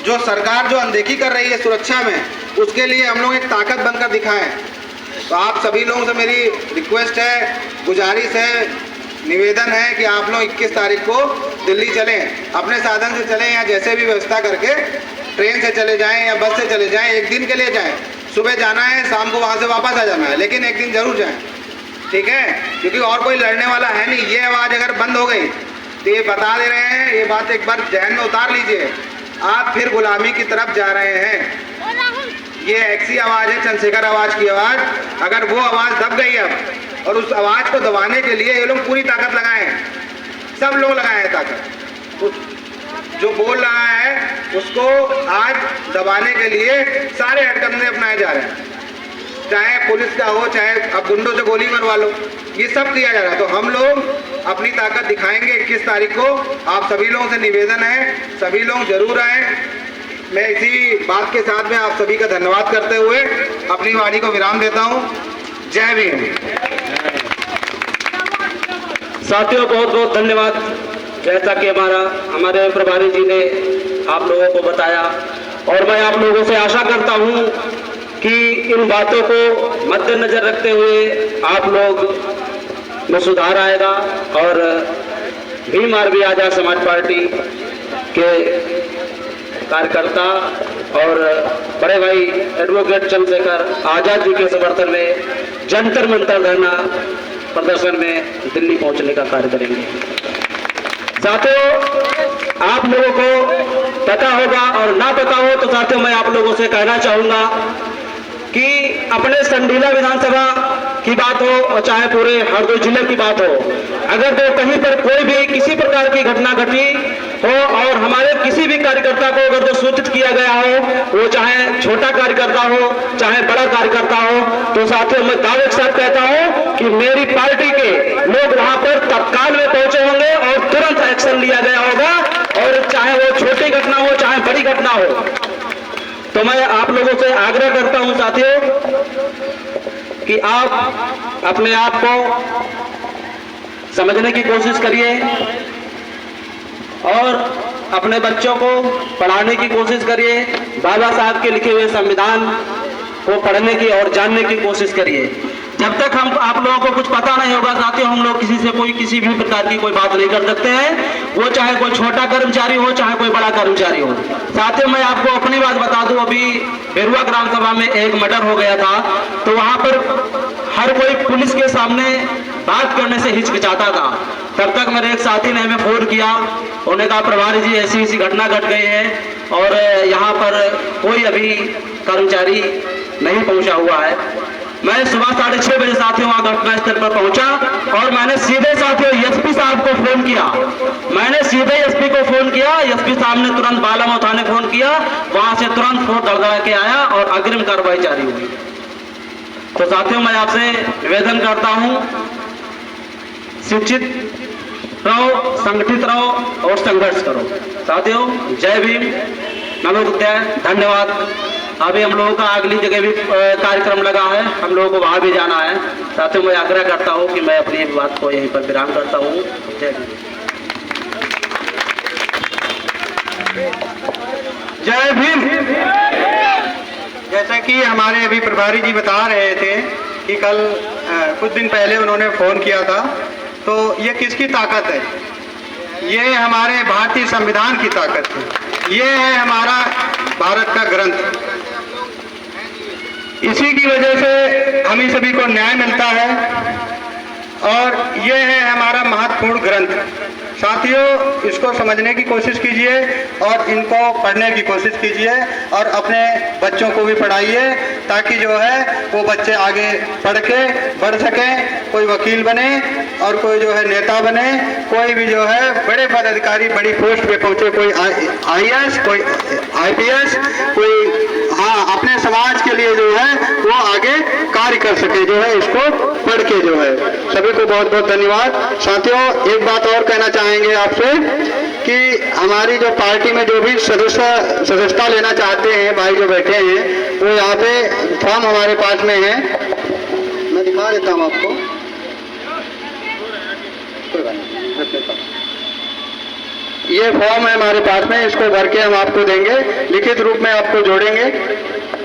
जो सरकार जो अनदेखी कर रही है सुरक्षा में, उसके लिए हम लोग एक ताकत बनकर दिखाएं। तो आप सभी लोगों से मेरी रिक्वेस्ट है, गुजारिश है, निवेदन है कि आप लोग 21 तारीख को दिल्ली चलें, अपने साधन से चलें या जैसे भी व्यवस्था करके ट्रेन से चले जाएं या बस से चले जाएं, एक दिन के लिए जाएं। सुबह जाना है, शाम को वहाँ से वापस आ जाना है, लेकिन एक दिन जरूर जाएं, ठीक है? क्योंकि और कोई लड़ने वाला है नहीं। ये आवाज़ अगर बंद हो गई तो ये बता दे रहे हैं, ये बात एक बार जहन में उतार लीजिए, आप फिर गुलामी की तरफ जा रहे हैं। ये ऐसी आवाज़ है, चंद्रशेखर आवाज़ की आवाज़, अगर वो आवाज़ दब गई अब, और उस आवाज़ को दबाने के लिए ये लोग पूरी ताकत लगाए हैं, सब लोग लगाए हैं ताकत। जो बोल रहा है उसको आज दबाने के लिए सारे हथकंडे अपनाए जा रहे हैं, चाहे पुलिस का हो, चाहे अब गुंडों से गोली मरवा लो, ये सब किया जा रहा है। तो हम लोग अपनी ताकत दिखाएंगे 21 तारीख को। आप सभी लोगों से निवेदन है, सभी लोग जरूर आए। मैं इसी बात के साथ में आप सभी का धन्यवाद करते हुए अपनी वाणी को विराम देता हूँ। जय भीम। साथियों, बहुत बहुत धन्यवाद। जैसा कि हमारे प्रभारी जी ने आप लोगों को बताया, और मैं आप लोगों से आशा करता हूं कि इन बातों को मद्देनजर रखते हुए आप लोग में सुधार आएगा और भीम आरबी आजाद समाज पार्टी के कार्यकर्ता और बड़े भाई एडवोकेट चंद्रशेखर आजाद जी के समर्थन में जंतर मंतर धरना प्रदर्शन में दिल्ली पहुंचने का कार्य करेंगे। साथियों, आप लोगों को पता होगा और ना पता हो तो साथियों मैं आप लोगों से कहना चाहूंगा कि अपने संडीला विधानसभा की बात हो और चाहे पूरे हरदोई जिले की बात हो, अगर तो कहीं पर कोई भी किसी प्रकार की घटना घटी हो और हमारे किसी भी कार्यकर्ता को अगर तो सूचित किया गया हो, वो चाहे छोटा कार्यकर्ता हो चाहे बड़ा कार्यकर्ता हो, तो साथियों मैं दावे के साथ कहता हूं कि मेरी पार्टी के लोग वहां पर तत्काल में पहुंचे होंगे और तुरंत एक्शन लिया गया होगा, और चाहे वो छोटी घटना हो चाहे बड़ी घटना हो। तो मैं आप लोगों से आग्रह करता हूं साथियों कि आप अपने आप को समझने की कोशिश करिए और अपने बच्चों को पढ़ाने की कोशिश करिए। बाबा साहब के लिखे हुए संविधान को पढ़ने की और जानने की कोशिश करिए। जब तक हम आप लोगों को कुछ पता नहीं होगा साथियों, हम लोग किसी से कोई किसी भी प्रकार की कोई बात नहीं कर सकते हैं, वो चाहे कोई छोटा कर्मचारी हो चाहे कोई बड़ा कर्मचारी हो। साथियों मैं आपको अपनी बात बता दूं, अभी बेरुआ ग्राम सभा में एक मर्डर हो गया था, तो वहां पर हर कोई पुलिस के सामने बात करने से हिचकिचाता था। तब तक मेरे एक साथी ने हमें फोन किया, उन्होंने कहा प्रभारी जी ऐसी ऐसी घटना घट गई है और यहाँ पर कोई अभी कर्मचारी नहीं पहुंचा हुआ है। मैं सुबह 6:30 बजे साथियों वहां घटनास्थल पर पहुंचा और मैंने सीधे साथियों एसपी साहब को फोन किया। मैंने सीधे एसपी को फोन किया, एसपी साहब ने तुरंत बालामऊ थाने फोन किया, वहां से तुरंत फोन दौड़ा के आया और अग्रिम कार्रवाई जारी हुई। तो साथियों मैं आपसे निवेदन करता हूं, शिक्षित रहो, संगठित रहो और संघर्ष करो। साथियों जय भीम, नमो बुद्धाय, धन्यवाद। अभी हम लोगों का अगली जगह भी कार्यक्रम लगा है, हम लोगों को वहां भी जाना है। साथियों मैं आग्रह करता हूं कि मैं अपनी बात को यहीं पर विराम करता हूं। जय भीम। जय भीम। जैसा कि हमारे अभी प्रभारी जी बता रहे थे कि कल कुछ दिन पहले उन्होंने फोन किया था, तो ये किसकी ताकत है? ये हमारे भारतीय संविधान की ताकत है, ये है हमारा भारत का ग्रंथ। इसी की वजह से हम सभी को न्याय मिलता है और ये है हमारा महत्वपूर्ण ग्रंथ। साथियों इसको समझने की कोशिश कीजिए और इनको पढ़ने की कोशिश कीजिए और अपने बच्चों को भी पढ़ाइए, ताकि जो है वो बच्चे आगे पढ़ के बढ़ सकें, कोई वकील बने और कोई जो है नेता बने, कोई भी जो है बड़े पदाधिकारी बड़ी पोस्ट पे पहुंचे, कोई IAS कोई IPS, कोई अपने समाज के लिए जो है वो आगे कार्य कर सके, जो है इसको पढ़ के जो है। सभी को बहुत बहुत धन्यवाद। साथियों एक बात और कहना चाहेंगे आपसे कि हमारी जो पार्टी में जो भी सदस्यता लेना चाहते हैं भाई जो बैठे हैं, वो यहाँ पे फॉर्म हमारे पास में है, मैं दिखा देता हूँ आपको। ये फॉर्म है हमारे पास में, इसको भर के हम आपको देंगे, लिखित रूप में आपको जोड़ेंगे।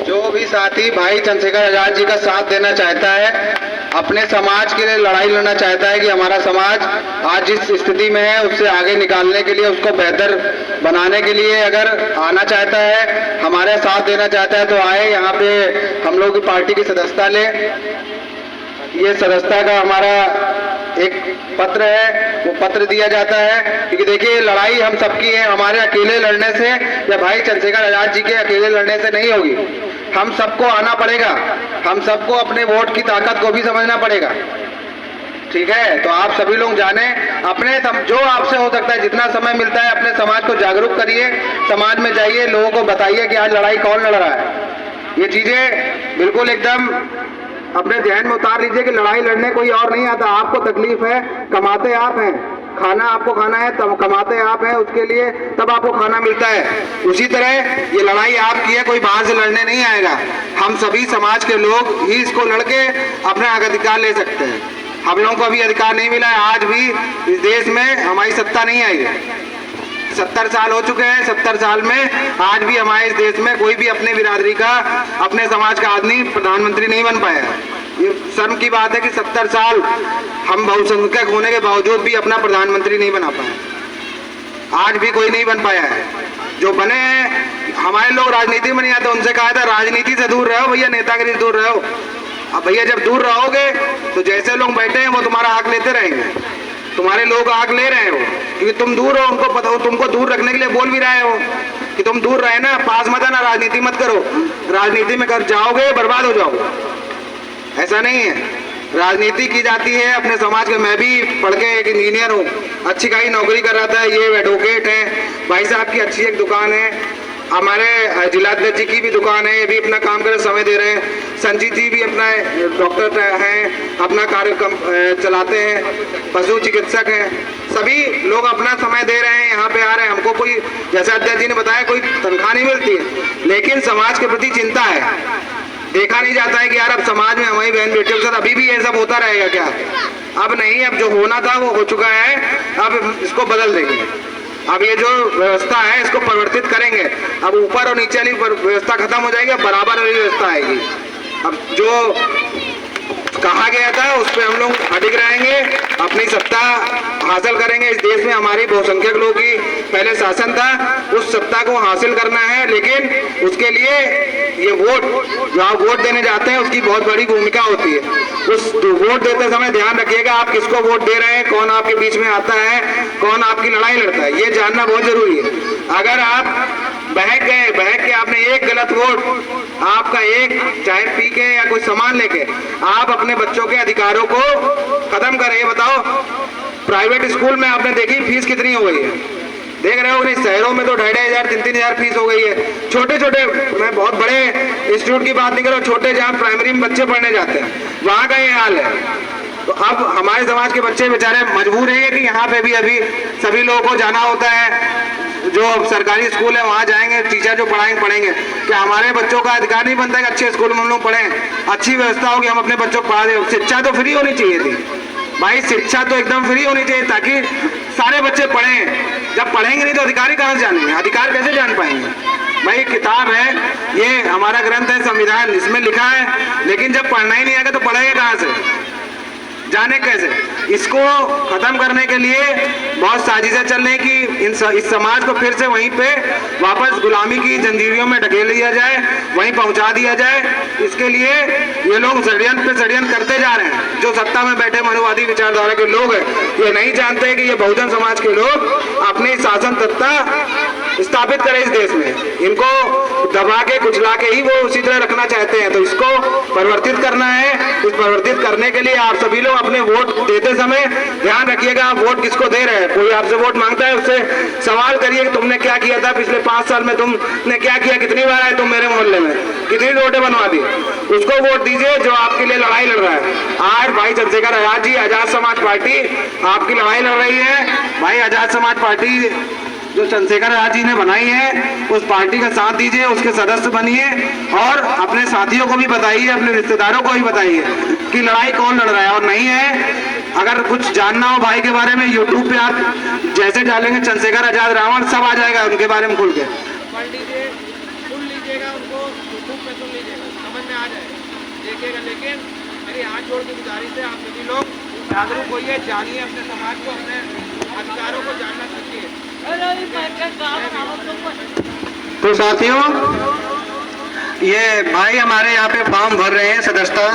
जो भी साथी भाई चंद्रशेखर आजाद जी का साथ देना चाहता है, अपने समाज के लिए लड़ाई लड़ना चाहता है कि हमारा समाज आज जिस स्थिति में है उससे आगे निकालने के लिए, उसको बेहतर बनाने के लिए अगर आना चाहता है, हमारे साथ देना चाहता है, तो आए यहाँ पे हम लोग की पार्टी की सदस्यता ले। ये सदस्यता का हमारा एक पत्र है, वो पत्र दिया जाता है, क्योंकि देखिए लड़ाई हम सबकी है, हमारे अकेले लड़ने से या भाई चंद्रशेखर आजाद जी के अकेले लड़ने से नहीं होगी। हम सबको आना पड़ेगा, हम सबको अपने वोट की ताकत को भी समझना पड़ेगा। ठीक है, तो आप सभी लोग जाने, अपने जो आपसे हो सकता है जितना समय मिलता है अपने समाज को जागरूक करिए, समाज में जाइए, लोगों को बताइए कि आज लड़ाई कौन लड़ रहा है। ये चीजें बिल्कुल एकदम अपने ध्यान में उतार लीजिए कि लड़ाई लड़ने कोई और नहीं आता। आपको तकलीफ है, कमाते आप हैं, खाना आपको खाना है, तब कमाते आप हैं, उसके लिए तब आपको खाना मिलता है। उसी तरह ये लड़ाई आपकी है, कोई बाहर से लड़ने नहीं आएगा। हम सभी समाज के लोग ही इसको लड़के अपना अधिकार ले सकते हैं। हम लोगों को अभी अधिकार नहीं मिला है, आज भी इस देश में हमारी सत्ता नहीं आई है। 70 साल हो चुके हैं, 70 साल में आज भी हमारे इस देश में कोई भी अपने बिरादरी का, अपने समाज का आदमी प्रधानमंत्री नहीं बन पाया। ये शर्म की बात है कि 70 साल हम बहुसंख्यक होने के बावजूद भी अपना प्रधानमंत्री नहीं बना पाए। आज भी कोई नहीं बन पाया है। जो बने हैं, हमारे लोग राजनीति में नहीं आते, उनसे कहा था राजनीति से दूर रहो भैया, नेतागिरी से दूर रहो। अब भैया जब दूर रहोगे तो जैसे लोग बैठे हैं वो तुम्हारा हक लेते रहेंगे, तुम्हारे लोग आग ले रहे हो, क्योंकि तुम दूर हो, उनको पता हो, तुमको दूर रखने के लिए बोल भी रहे हो कि तुम दूर रहे ना, पास मत आना, राजनीति मत करो। राजनीति में कर जाओगे बर्बाद हो जाओगे। ऐसा नहीं है, राजनीति की जाती है अपने समाज के। मैं भी पढ़ के एक इंजीनियर हूँ, अच्छी खासी नौकरी कर रहा था, ये एडवोकेट है, भाई साहब की अच्छी एक दुकान है, हमारे जिलाध्यक्ष जी की भी दुकान है, ये भी अपना काम करने समय दे रहे हैं, संजीत जी भी अपना डॉक्टर हैं, अपना कार्यक्रम चलाते हैं, पशु चिकित्सक हैं, सभी लोग अपना समय दे रहे हैं, यहाँ पे आ रहे हैं। हमको कोई, जैसा अध्यक्ष जी ने बताया, कोई तनख्वाह नहीं मिलती है, लेकिन समाज के प्रति चिंता है। देखा नहीं जाता है कि यार अब समाज में हमारी बहन बेटियों के साथ अभी भी ये सब होता रहेगा क्या? अब नहीं, अब जो होना था वो हो चुका है, अब इसको बदल देंगे। अब ये जो व्यवस्था है इसको परिवर्तित करेंगे। अब ऊपर और नीचे वाली व्यवस्था खत्म हो जाएगी, अब बराबर वाली व्यवस्था आएगी। अब जो कहा गया था उस पर हम लोग अडिग रहेंगे, अपनी सत्ता हासिल करेंगे। इस देश में हमारी बहुसंख्यक लोगों की पहले शासन था, उस सत्ता को हासिल करना है, लेकिन उसके लिए ये वोट, जो आप वोट देने जाते हैं उसकी बहुत बड़ी भूमिका होती है। उस वोट देते समय ध्यान रखिएगा आप किसको वोट दे रहे हैं, कौन आपके बीच में आता है, कौन आपकी लड़ाई लड़ता है, ये जानना बहुत जरूरी है। अगर आप बहक के आपने एक गलत वोट, आपका एक चाहे पी के या कोई सामान लेके आप अपने बच्चों के अधिकारों को खत्म करें। ये बताओ, प्राइवेट स्कूल में आपने देखी फीस कितनी हो गई है? देख रहे हो नहीं, शहरों में तो 2,500 3,000 फीस हो गई है। छोटे छोटे, मैं बहुत बड़े इंस्टीट्यूट की बात नहीं कर रहा हूँ, छोटे जहाँ प्राइमरी में बच्चे पढ़ने जाते हैं वहाँ का ये हाल है। तो अब हमारे समाज के बच्चे बेचारे मजबूर हैं कि यहाँ पे भी अभी सभी लोगों को जाना होता है। जो सरकारी स्कूल है वहाँ जाएंगे, टीचर जो पढ़ेंगे, क्या हमारे बच्चों का अधिकार नहीं बनता है कि अच्छे स्कूल में हम लोग पढ़ें, अच्छी व्यवस्था होगी, हम अपने बच्चों को पढ़ा दें। शिक्षा तो फ्री होनी चाहिए थी भाई, शिक्षा तो एकदम फ्री होनी चाहिए ताकि सारे बच्चे पढ़ें। जब पढ़ेंगे नहीं तो अधिकारी कहाँ से जानेंगे, अधिकार कैसे जान पाएंगे? भाई किताब है, ये हमारा ग्रंथ है संविधान, इसमें लिखा है, लेकिन जब पढ़ना ही नहीं आएगा तो पढ़ेगा कहाँ से, जाने कैसे? इसको खत्म करने के लिए बहुत साजिशें चल रही कि इस समाज को फिर से वहीं पे वापस गुलामी की जंजीरों में ढकेल दिया जाए, वहीं पहुंचा दिया जाए। इसके लिए ये लोग षड्यंत्र पे षड्यंत्र करते जा रहे हैं। जो सत्ता में बैठे मनुवादी विचारधारा के लोग हैं, ये नहीं जानते कि ये बहुजन समाज के लोग अपनी शासन सत्ता स्थापित करें इस देश में। इनको दबा के कुचला के ही वो उसी तरह रखना चाहते हैं, तो इसको परिवर्तित करना है। इस परिवर्तित करने के लिए आप सभी लोग अपने वोट देते समय ध्यान रखिएगा आप वोट किसको दे रहे हैं। कोई आपसे वोट मांगता है, उससे सवाल करिए कि तुमने क्या किया था पिछले 5 साल में, तुमने क्या किया, कितनी बार आए तुम मेरे मोहल्ले में, कितनी रोडें बनवा दी। उसको वोट दीजिए जो आपके लिए लड़ाई लड़ रहा है। आज भाई चंद्रशेखर आजाद जी, आजाद समाज पार्टी आपकी लड़ाई लड़ रही है। भाई आजाद समाज पार्टी जो चंद्रशेखर आजाद जी ने बनाई है उस पार्टी का साथ दीजिए, उसके सदस्य बनिए और अपने साथियों को भी बताइए, अपने रिश्तेदारों को भी बताइए कि लड़ाई कौन लड़ रहा है और नहीं है। अगर कुछ जानना हो भाई के बारे में, यूट्यूब पे आप जैसे डालेंगे चंद्रशेखर आजाद रावण, सब आ जाएगा उनके बारे में खुल के। पढ़ लीजिए, सुन लीजिएगा, उनको यूट्यूब पे सुन लीजिएगा, समझ में आ जाएगा, देखिएगा। लेकिन मेरी हाथ जोड़ के गुजारिश है, आप सभी लोग जागरूक होइए, जानिए अपने समाज को, अपने अधिकारों को जानना सीखिए। तो साथियों, ये भाई हमारे यहाँ पे फॉर्म भर रहे हैं सदस्यता